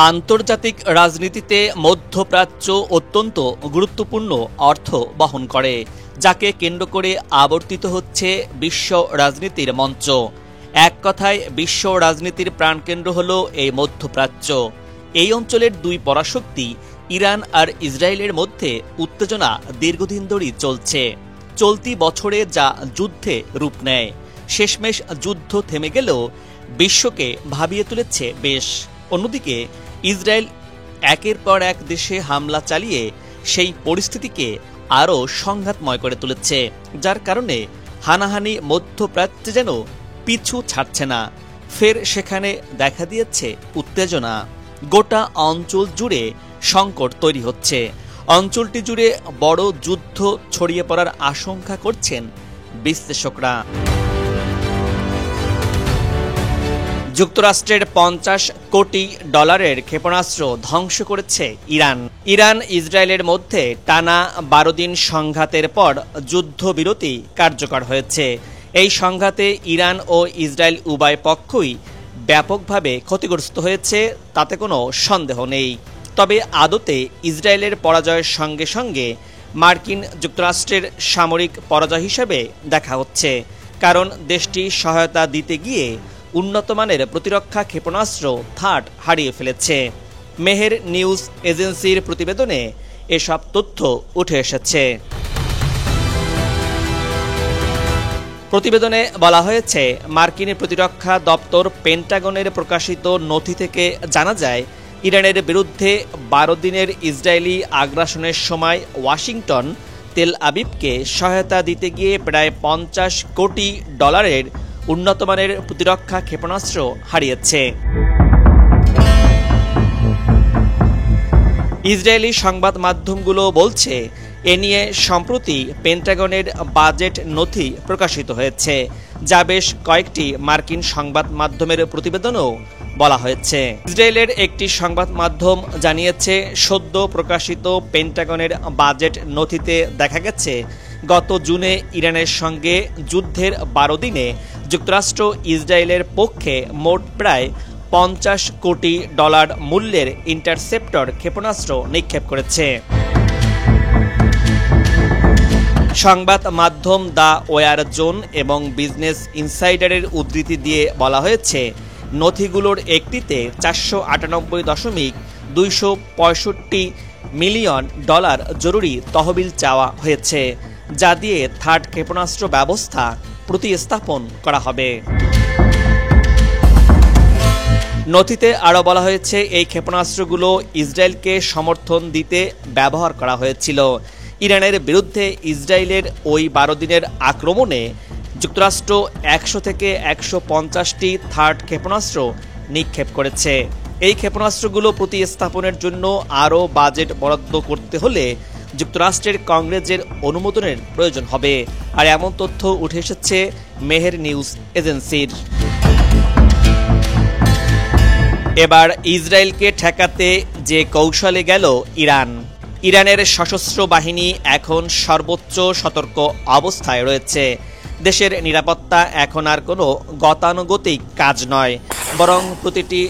আন্তর্জাতিক রাজনীতিতে মধ্যপ্রাচ্য অত্যন্ত গুরুত্বপূর্ণ অর্থ বহন করে, যাকে কেন্দ্র করে আবর্তিত হচ্ছে বিশ্ব রাজনীতির মঞ্চ। এক কথায় বিশ্ব রাজনীতির প্রাণকেন্দ্র হল এই মধ্যপ্রাচ্য। এই অঞ্চলের দুই পরাশক্তি ইরান আর ইসরায়েলের মধ্যে উত্তেজনা দীর্ঘদিন ধরেই চলছে। চলতি বছরে যা যুদ্ধে রূপ নেয়, শেষমেশ যুদ্ধ থেমে গেলেও বিশ্বকে ভাবিয়ে তুলেছে বেশ। অন্যদিকে ইসরায়েল একের পর এক দেশে হামলা চালিয়ে সেই পরিস্থিতিকে আরও সংঘাতময় করে তুলেছে, যার কারণে হানাহানি মধ্যপ্রাচ্যে যেন পিছু ছাড়ছে না। ফের সেখানে দেখা দিয়েছে উত্তেজনা। গোটা অঞ্চল জুড়ে সংকট তৈরি হচ্ছে। অঞ্চলটি জুড়ে বড় যুদ্ধ ছড়িয়ে পড়ার আশঙ্কা করছেন বিশ্লেষকরা। যুক্তরাষ্ট্রের $50 কোটি ক্ষেপণাস্ত্র ধ্বংস করেছে ইরান। ইরান ইসরায়েলের মধ্যে টানা 12 দিন সংঘাতের পর যুদ্ধবিরতি কার্যকর হয়েছে। এই সংঘাতে ইরান ও ইসরায়েল উভয় পক্ষই ব্যাপকভাবে ক্ষতিগ্রস্ত হয়েছে, তাতে কোনো সন্দেহ নেই। তবে আদতে ইসরায়েলের পরাজয়ের সঙ্গে সঙ্গে মার্কিন যুক্তরাষ্ট্রের সামরিক পরাজয় হিসেবে দেখা হচ্ছে, কারণ দেশটি সহায়তা দিতে গিয়ে উন্নতমানের প্রতিরক্ষা ক্ষেপণাস্ত্র থার্ড হারিয়ে ফেলেছে। মেহের নিউজ এজেন্সির প্রতিবেদনে এসব তথ্য উঠে এসেছে। প্রতিবেদনে বলা হয়েছে, মার্কিন প্রতিরক্ষা দপ্তর পেন্টাগনের প্রকাশিত নথি থেকে জানা যায়, ইরানের বিরুদ্ধে 12 দিনের ইসরায়েলি আগ্রাসনের সময় ওয়াশিংটন তেল আবিবকে সহায়তা দিতে গিয়ে প্রায় $50 কোটি উন্নতমানের প্রতিরক্ষা ক্ষেপণাস্ত্র হারিয়েছে। ইসরায়েলি সংবাদ মাধ্যমগুলো বলছে, এ নিয়ে সম্প্রতি পেন্টাগনের বাজেট নথি প্রকাশিত হয়েছে, যা বেশ কয়েকটি মার্কিন সংবাদ মাধ্যমের প্রতিবেদনেও বলা হয়েছে। ইসরায়েলের একটি সংবাদ মাধ্যম জানিয়েছে, সদ্য প্রকাশিত পেন্টাগনের বাজেট নথিতে দেখা গেছে, গত জুনে ইরানের সঙ্গে যুদ্ধের 12 দিনে যুক্তরাষ্ট্র ইসরায়েলের পক্ষে মোট প্রায় $50 কোটি মূল্যের ইন্টারসেপ্টর ক্ষেপণাস্ত্র নিক্ষেপ করেছে। সংবাদ মাধ্যম দ্য ওয়ার জোন এবং বিজনেস ইনসাইডারের উদ্ধৃতি দিয়ে বলা হয়েছে, নথিগুলোর একটিতে $498.265 মিলিয়ন জরুরি তহবিল চাওয়া হয়েছে, যা দিয়ে থার্ড ক্ষেপণাস্ত্র ব্যবস্থা প্রতিস্থাপন করা হবে। নথিতে আরও বলা হয়েছে, এই ক্ষেপণাস্ত্রগুলো ইসরায়েলকে সমর্থন দিতে ব্যবহার করা হয়েছিল। ইরানের বিরুদ্ধে ইসরায়েলের ওই 12 দিনের আক্রমণে যুক্তরাষ্ট্র 100 থেকে 150টি থার্ড ক্ষেপণাস্ত্র নিক্ষেপ করেছে। এই ক্ষেপণাস্ত্রগুলো প্রতিস্থাপনের জন্য আরও বাজেট বরাদ্দ করতে হলে যুক্তরাষ্ট্রের কংগ্রেসের অনুমোদনের প্রয়োজন হবে। আর এমন তথ্য উঠে এসেছে মেহের নিউজ এজেন্সির। এবার ইসরায়েলকে ঠেকাতে যে কৌশলে গেল ইরান। ইরানের সশস্ত্র বাহিনী এখন সর্বোচ্চ সতর্ক অবস্থায় রয়েছে। দেশের নিরাপত্তা এখন আর কোনো গতানুগতিক কাজ নয়, বরং প্রতিটি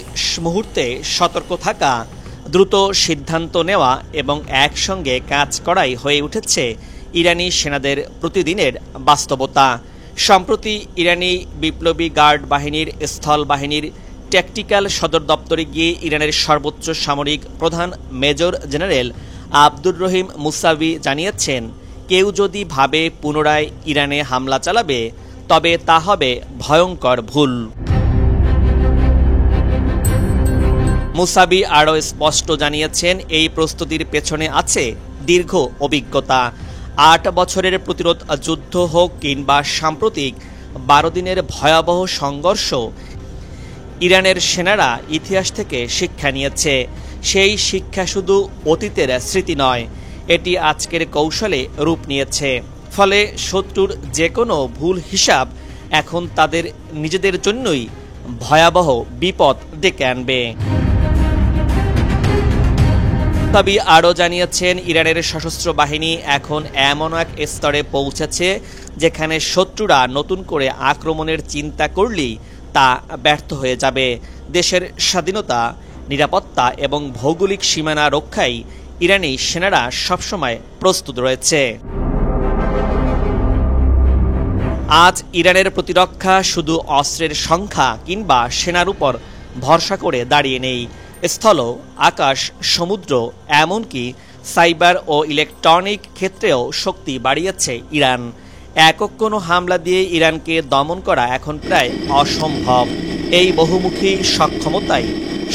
মুহূর্তে সতর্ক থাকা, দ্রুত সিদ্ধান্ত নেওয়া এবং একসঙ্গে কাজ করাই হয়ে উঠেছে ইরানি সেনাদের প্রতিদিনের বাস্তবতা। সম্প্রতি ইরানি বিপ্লবী গার্ড বাহিনীর স্থল বাহিনীর ট্যাকটিক্যাল সদর দপ্তরে গিয়ে ইরানের সর্বোচ্চ সামরিক প্রধান major general Abdur Rahim Musavi জানিয়েছেন, কেউ যদি ভাবে পুনরায় ইরানে হামলা চালাবে, তবে তা হবে ভয়ঙ্কর ভুল। মুসাভি আরও স্পষ্ট জানিয়েছেন, এই প্রস্তুতির পেছনে আছে দীর্ঘ অভিজ্ঞতা। 8 বছরের প্রতিরোধ যুদ্ধ হোক কিংবা সাম্প্রতিক 12 দিনের ভয়াবহ সংঘর্ষ, ইরানের সেনারা ইতিহাস থেকে শিক্ষা নিয়েছে। সেই শিক্ষা শুধু অতীতের স্মৃতি নয়, এটি আজকের কৌশলে রূপ নিয়েছে। ফলে শত্রুর যে কোনো ভুল হিসাব এখন তাদের নিজেদের জন্যই ভয়াবহ বিপদ ডেকে আনবে। তবে আরও জানিয়েছেন, ইরানের সশস্ত্র বাহিনী এখন এমন এক স্তরে পৌঁছেছে, যেখানে শত্রুরা নতুন করে আক্রমণের চিন্তা করলেই তা ব্যর্থ হয়ে যাবে। দেশের স্বাধীনতা, নিরাপত্তা এবং ভৌগোলিক সীমানা রক্ষায় ইরানি সেনারা সবসময় প্রস্তুত রয়েছে। আজ ইরানের প্রতিরক্ষা শুধু অস্ত্রের সংখ্যা কিংবা সেনার উপর ভরসা করে দাঁড়িয়ে নেই। স্থল, আকাশ, সমুদ্র, এমনকি সাইবার ও ইলেকট্রনিক ক্ষেত্রেও শক্তি বাড়িয়েছে ইরান। একক কোনো হামলা দিয়ে ইরানকে দমন করা এখন প্রায় অসম্ভব। এই বহুমুখী সক্ষমতাই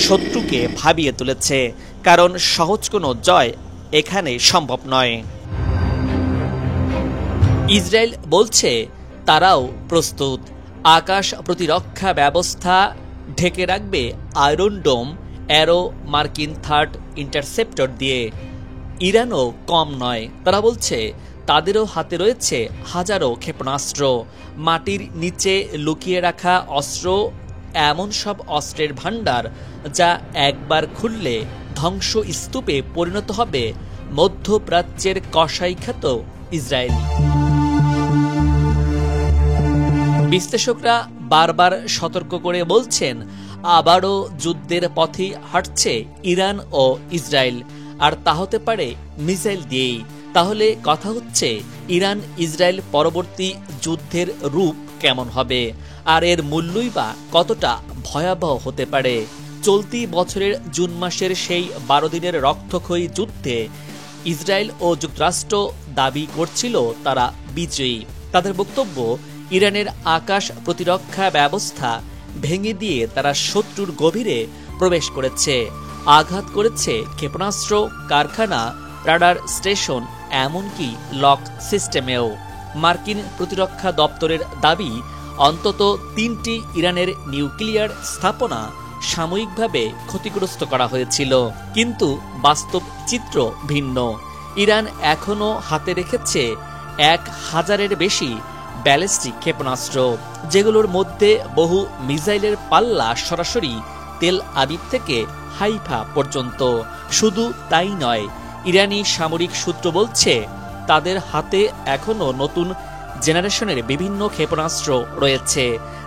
শত্রুকে ভাবিয়ে তুলেছে, কারণ সহজ কোনো জয় এখানে সম্ভব নয়। ইসরায়েল বলছে তারাও প্রস্তুত। আকাশ প্রতিরক্ষা ব্যবস্থা ঢেকে রাখবে আয়রন ডোম, অ্যারো, মার্কিন থার্ড ইন্টারসেপ্টর দিয়ে। ইরানও কম নয়, তারা বলছে তাদেরও হাতে রয়েছে হাজারো ক্ষেপণাস্ত্র, মাটির নিচে লুকিয়ে রাখা অস্ত্র, এমন সব অস্ত্রের ভাণ্ডার যা একবার খুললে ধ্বংসস্তূপে পরিণত হবে মধ্যপ্রাচ্যের কসাইখ্যাত ইসরায়েল। বিশ্লেষকরা বারবার সতর্ক করে বলছেন আবারও যুদ্ধের পথে হাঁটছে ইরান ও ইসরায়েল, আর তা হতে পারে মিসাইল দিয়েই। তাহলে কথা হচ্ছে ইরান ইসরায়েল পরবর্তী যুদ্ধের রূপ কেমন হবে, আর এর মূল্যই বা কতটা ভয়াবহ হতে পারে। চলতি বছরের জুন মাসের সেই 12 দিনের রক্তক্ষয়ী যুদ্ধে ইসরায়েল ও যুক্তরাষ্ট্র দাবি করছিল তারা বিজয়ী। তাদের বক্তব্য, ইরানের আকাশ প্রতিরক্ষা ব্যবস্থা ভেঙে দিয়ে তারা শত্রুর গভীরে প্রবেশ করেছে, আঘাত করেছে ক্ষেপণাস্ত্র কারখানা, রাডার স্টেশন, এমনকি লক সিস্টেমেও। মার্কিন প্রতিরক্ষা দপ্তরের দাবি, অন্তত 3টি ইরানের নিউক্লিয়ার স্থাপনা সাময়িকভাবে ক্ষতিগ্রস্ত করা হয়েছিল। কিন্তু বাস্তব চিত্র ভিন্ন। ইরান এখনও হাতে রেখেছে 1000-এর বেশি ব্যালিস্টিক ক্ষেপণাস্ত্র, যেগুলোর মধ্যে বহু মিসাইলের পাল্লা সরাসরি তেল আবিব থেকে হাইফা পর্যন্ত। শুধু তাই নয়, ইরানি সামরিক সূত্র বলছে তাদের হাতে এখনও নতুন জেনারেশনের বিভিন্ন ক্ষেপণাস্ত্র রয়েছে,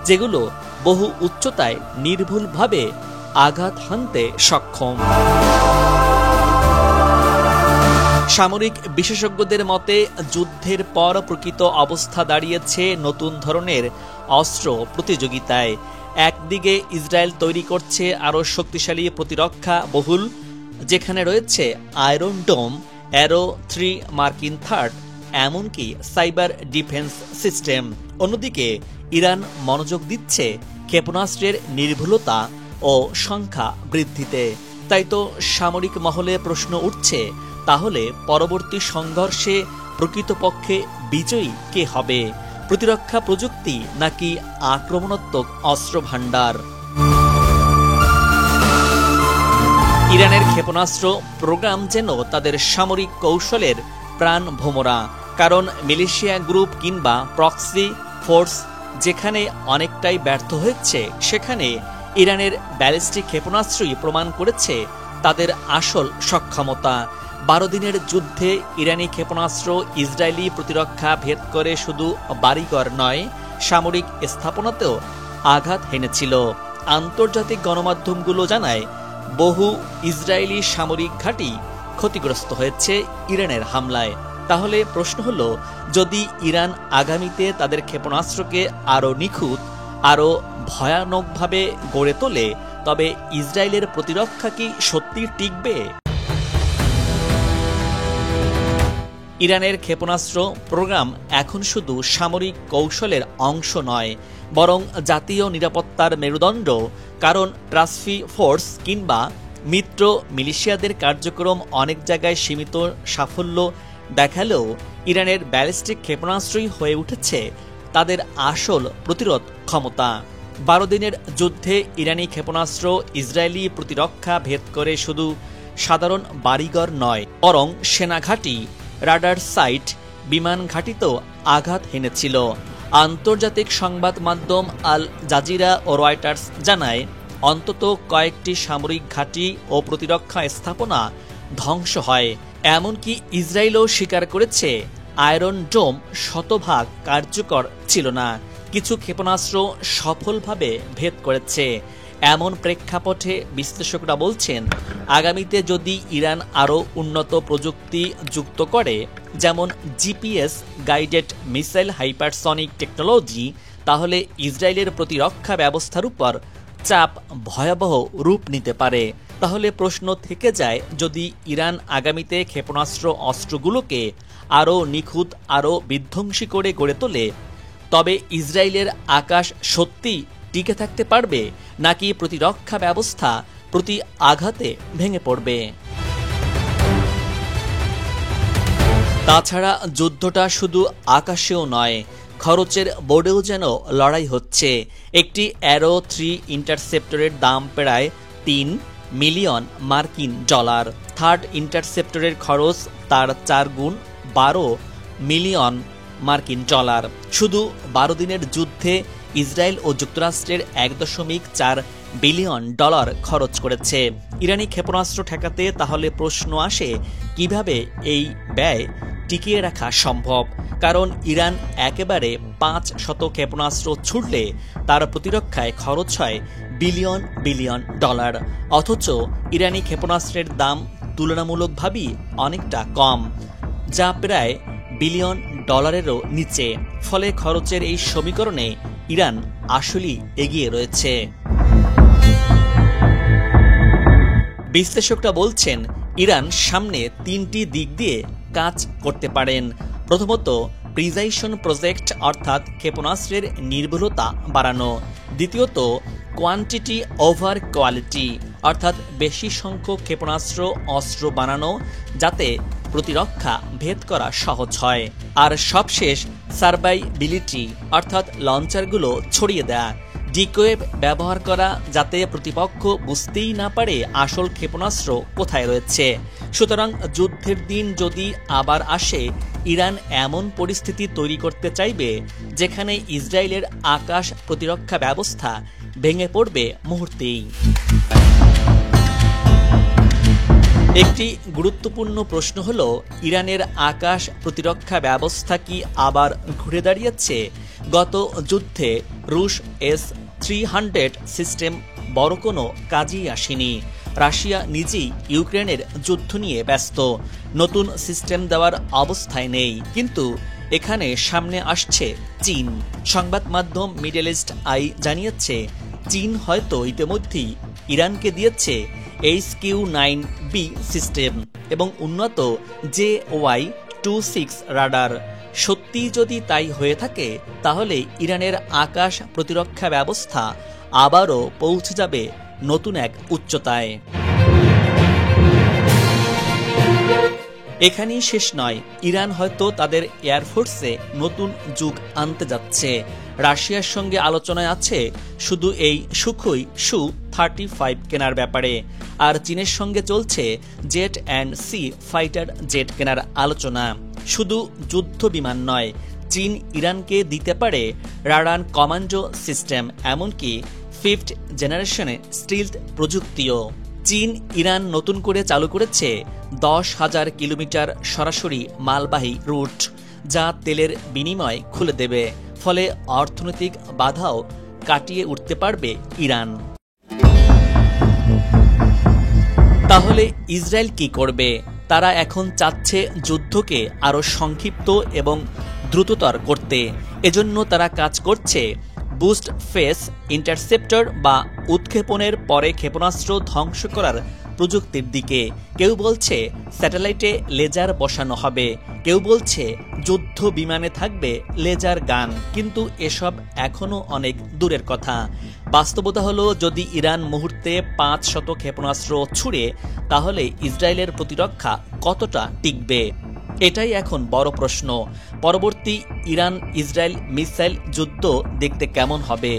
যেগুলো বহু উচ্চতায় নির্ভুলভাবে আঘাত হানতে সক্ষম। সামরিক বিশেষজ্ঞদের মতে যুদ্ধের পর প্রকৃত অবস্থা দাঁড়িয়েছে নতুন ধরনের অস্ত্র প্রতিযোগিতায়। একদিকে ইসরায়েল তৈরি করছে আরও শক্তিশালী প্রতিরক্ষা বহুল, যেখানে রয়েছে আয়রন ডোম, অ্যারো 3, মার্কিন থার্ড, এমনকি সাইবার ডিফেন্স সিস্টেম। অন্যদিকে ইরান মনোযোগ দিচ্ছে ক্ষেপণাস্ত্রের নির্ভুলতা ও সংখ্যা বৃদ্ধিতে। তাই তো সামরিক মহলে প্রশ্ন উঠছে, তাহলে পরবর্তী সংঘর্ষে প্রকৃতপক্ষে বিজয়ী কে হবে? প্রতিরক্ষা প্রযুক্তি নাকি আক্রমণাত্মক অস্ত্র ভাণ্ডার? ইরানের ক্ষেপণাস্ত্র প্রোগ্রাম যেন তাদের সামরিক কৌশলের প্রাণ ভোমরা, কারণ মিলিশিয়া গ্রুপ কিংবা প্রক্সি ফোর্স যেখানে অনেকটাই ব্যর্থ হয়েছে, সেখানে ইরানের ব্যালিস্টিক ক্ষেপণাস্ত্রই প্রমাণ করেছে তাদের আসল সক্ষমতা। 12 দিনের যুদ্ধে ইরানি ক্ষেপণাস্ত্র ইসরায়েলি প্রতিরক্ষা ভেদ করে শুধু বাড়িঘর নয়, সামরিক স্থাপনাতেও আঘাত হেনেছিল। আন্তর্জাতিক গণমাধ্যমগুলো জানায় বহু ইসরায়েলি সামরিক ঘাঁটি ক্ষতিগ্রস্ত হয়েছে ইরানের হামলায়। তাহলে প্রশ্ন হলো, যদি ইরান আগামীতে তাদের ক্ষেপণাস্ত্রকে আরও নিখুঁত, আরও ভয়ানকভাবে গড়ে তোলে, তবে ইসরায়েলের প্রতিরক্ষা কি সত্যি টিকবে? ইরানের ক্ষেপণাস্ত্র প্রোগ্রাম এখন শুধু সামরিক কৌশলের অংশ নয়, বরং জাতীয় নিরাপত্তার মেরুদণ্ড। কারণ ট্রাস্ফি ফোর্স কিংবা মিত্র মিলিশিয়াদের কার্যক্রম অনেক জায়গায় সীমিত সাফল্য দেখালেও ইরানের ব্যালিস্টিক ক্ষেপণাস্ত্রই হয়ে উঠেছে তাদের আসল প্রতিরোধ ক্ষমতা। 12 দিনের যুদ্ধে ইরানি ক্ষেপণাস্ত্র ইসরায়েলি প্রতিরক্ষা ভেদ করে শুধু সাধারণ বাড়িঘর নয়, বরং সেনাঘাঁটি, রাডার সাইট, বিমান ঘাঁটিতেও আঘাত হেনেছিল। আন্তর্জাতিক সংবাদ মাধ্যম আল জাজিরা ও রয়টার্স জানায় অন্তত কয়েকটি সামরিক ঘাঁটি ও প্রতিরক্ষা স্থাপনা ধ্বংস হয়। এমনকি ইসরায়েলও স্বীকার করেছে আয়রন ডোম শতভাগ কার্যকর ছিল না, কিছু ক্ষেপণাস্ত্র সফলভাবে ভেদ করেছে। এমন প্রেক্ষাপটে বিশ্লেষকরা বলছেন, আগামীতে যদি ইরান আরও উন্নত প্রযুক্তি যুক্ত করে, যেমন GPS guided missile hypersonic technology, তাহলে ইসরায়েলের প্রতিরক্ষা ব্যবস্থার উপর চাপ ভয়াবহ রূপ নিতে পারে। তাহলে প্রশ্ন থেকে যায়, যদি ইরান আগামীতে অস্ত্রগুলোকে আরও নিখুঁত, আরও বিধ্বংসী করে গড়ে তোলে, তবে ইসরায়েলের আকাশ সত্যি টিকে থাকতে পারবে, নাকি প্রতিরক্ষা ব্যবস্থা প্রতি আঘাতে ভেঙে পড়বে? তাছাড়া যুদ্ধটা শুধু আকাশেও নয়, খরচের বোর্ডেও যেন লড়াই হচ্ছে। একটি অ্যারো 3 ইন্টারসেপ্টরের দাম প্রায় $3 মিলিয়ন। থার্ড ইন্টারসেপ্টরের খরচ তার 4 গুণ, $12 মিলিয়ন। শুধু 12 দিনের যুদ্ধে ইসরায়েল ও যুক্তরাষ্ট্রের $1.4 বিলিয়ন খরচ করেছে ইরানি ক্ষেপণাস্ত্র ঠেকাতে। তাহলে প্রশ্ন আসে, কিভাবে এই ব্যয় টিকিয়ে রাখা সম্ভব? কারণ ইরান একেবারে 500 ক্ষেপণাস্ত্র ছুড়লে তার প্রতিরক্ষায় খরচ হয় বিলিয়ন বিলিয়ন ডলার, অথচ ইরানি ক্ষেপণাস্ত্রের দাম তুলনামূলকভাবেই অনেকটা কম, যা প্রায় বিলিয়ন ডলারেরও নিচে। ফলে খরচের এই সমীকরণে ইরান আসলেই এগিয়ে রয়েছে। বিশ্লেষকরা বলছেন, ইরান সামনে 3টি দিক দিয়ে কাজ করতে পারেন। প্রথমত, প্রিসাইশন প্রজেক্ট, অর্থাৎ ক্ষেপণাস্ত্রের নির্ভুলতা বাড়ানো। দ্বিতীয়ত, কোয়ান্টিটি ওভার কোয়ালিটি, অর্থাৎ বেশি সংখ্যক অস্ত্র বানানো যাতে প্রতিরক্ষা ভেদ করা সহজ হয়। আর সবশেষ, সার্ভাইবিলিটি, অর্থাৎ লঞ্চারগুলো ছড়িয়ে দেয়া, ডিকোয়েব ব্যবহার করা যাতে প্রতিপক্ষ বুঝতেই না পারে আসল ক্ষেপণাস্ত্র কোথায় রয়েছে। সুতরাং যুদ্ধের দিন যদি আবার আসে, ইরান এমন পরিস্থিতি তৈরি করতে চাইবে যেখানে ইসরায়েলের আকাশ প্রতিরক্ষা ব্যবস্থা ভেঙে পড়বে মুহূর্তেই। একটি গুরুত্বপূর্ণ প্রশ্ন হল, ইরানের আকাশ প্রতিরক্ষা ব্যবস্থা কি আবার ঘুরে দাঁড়িয়েছে? গত যুদ্ধে রুশ S-300 সিস্টেম বড় কোনো কাজেই আসেনি। রাশিয়া নিজেই ইউক্রেনের যুদ্ধ নিয়ে ব্যস্ত, নতুন সিস্টেম দেওয়ার অবস্থায় নেই। কিন্তু এখানে সামনে আসছে চীন। সংবাদ মাধ্যম মিডল ইস্ট আই জানিয়েছে, চীন হয়তো ইতিমধ্যেই ইরানকে দিয়েছে HQ-9B সিস্টেম এবং উন্নত JY-26 রাডার। সত্যি যদি তাই হয়ে থাকে, তাহলে ইরানের আকাশ প্রতিরক্ষা ব্যবস্থা আবারও পৌঁছে যাবে নতুন এক উচ্চতায়। এখানেই শেষ নয়, ইরান হয়তো তাদের এয়ারফোর্সে নতুন যুগ আনতে যাচ্ছে। রাশিয়ার সঙ্গে আলোচনায় আছে শুধু এই সুখোই Su-35 কেনার ব্যাপারে, আর চীনের সঙ্গে চলছে jet and C fighter jet কেনার আলোচনা। শুধু যুদ্ধ বিমান নয়, চীন ইরানকে দিতে পারে রাডার কমান্ডো সিস্টেম, এমনকি 5th জেনারেশনে স্টিলথ প্রযুক্তিও। চীন ইরান নতুন করে চালু করেছে 10,000 কিলোমিটার সরাসরি মালবাহী রুট, যা তেলের বিনিময় খুলে দেবে। ফলে অর্থনৈতিক বাধাও কাটিয়ে উঠতে পারবে ইরান। তাহলে ইসরায়েল কি করবে? তারা এখন চাচ্ছে যুদ্ধকে আরও সংক্ষিপ্ত এবং দ্রুততর করতে। এজন্য তারা কাজ করছে বুস্ট ফেস ইন্টারসেপ্টর বা উৎক্ষেপণের পরে ক্ষেপণাস্ত্র ধ্বংস করার প্রযুক্তির দিকে। কেউ বলছে স্যাটেলাইটে লেজার বসানো হবে, কেউ বলছে যুদ্ধ বিমানে থাকবে লেজার গান। কিন্তু এসব এখনও অনেক দূরের কথা। বাস্তবতা হলো, যদি ইরান মুহূর্তে 500 ক্ষেপণাস্ত্র ছুড়ে, তাহলে ইসরায়েলের প্রতিরক্ষা কতটা টিকবে? এটাই এখন বড় প্রশ্ন। পরবর্তী ইরান ইসরায়েল মিসাইল যুদ্ধ দেখতে কেমন হবে?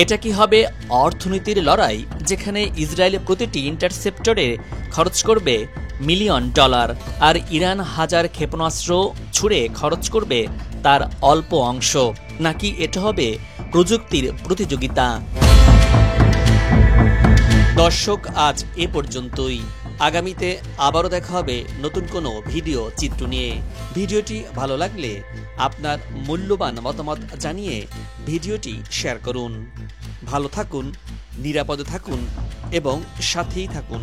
এটা কি হবে অর্থনীতির লড়াই, যেখানে ইসরায়েল প্রতিটি ইন্টারসেপ্টরে খরচ করবে মিলিয়ন ডলার, আর ইরান হাজার ক্ষেপণাস্ত্র ছুড়ে খরচ করবে তার অল্প অংশ? নাকি এটা হবে প্রযুক্তির প্রতিযোগিতা? দর্শক, আজ এ পর্যন্তই। আগামীতে আবারও দেখা হবে নতুন কোনো ভিডিও চিত্র নিয়ে। ভিডিওটি ভালো লাগলে আপনার মূল্যবান মতামত জানিয়ে ভিডিওটি শেয়ার করুন। ভালো থাকুন, নিরাপদে থাকুন এবং সাথেই থাকুন।